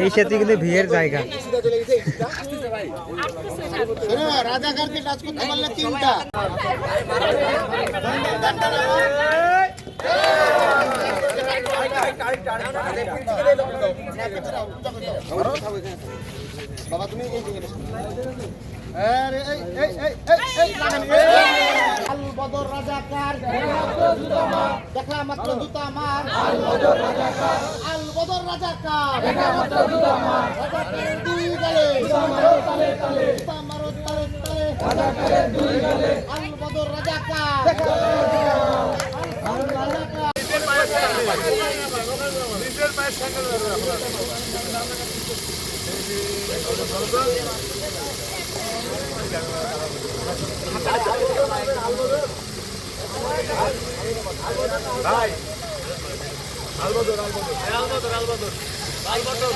এই সেতু কিন্তু ভিড়ের জায়গা। রাজাকারকে টাচ করতে পারলে 3টা। বাবা তুমি এই দিকে আরে এই আল বদর রাজাকার দেখা মাত্র জুতা মার। আল বদর রাজাকার আল বদর রাজাকার দেখা মাত্র জুতা মার। রাজাকারের দুই গালে জুতা মারো তালে তালে জুতা মারো তালে তালে রাজাকারের দুই গালে আল বদর রাজাকার দেখা আল রাজাকার নিজের পায়ে সাইকেল ভাই আলবদর আলবদর আলবদর আলবদর আলবদর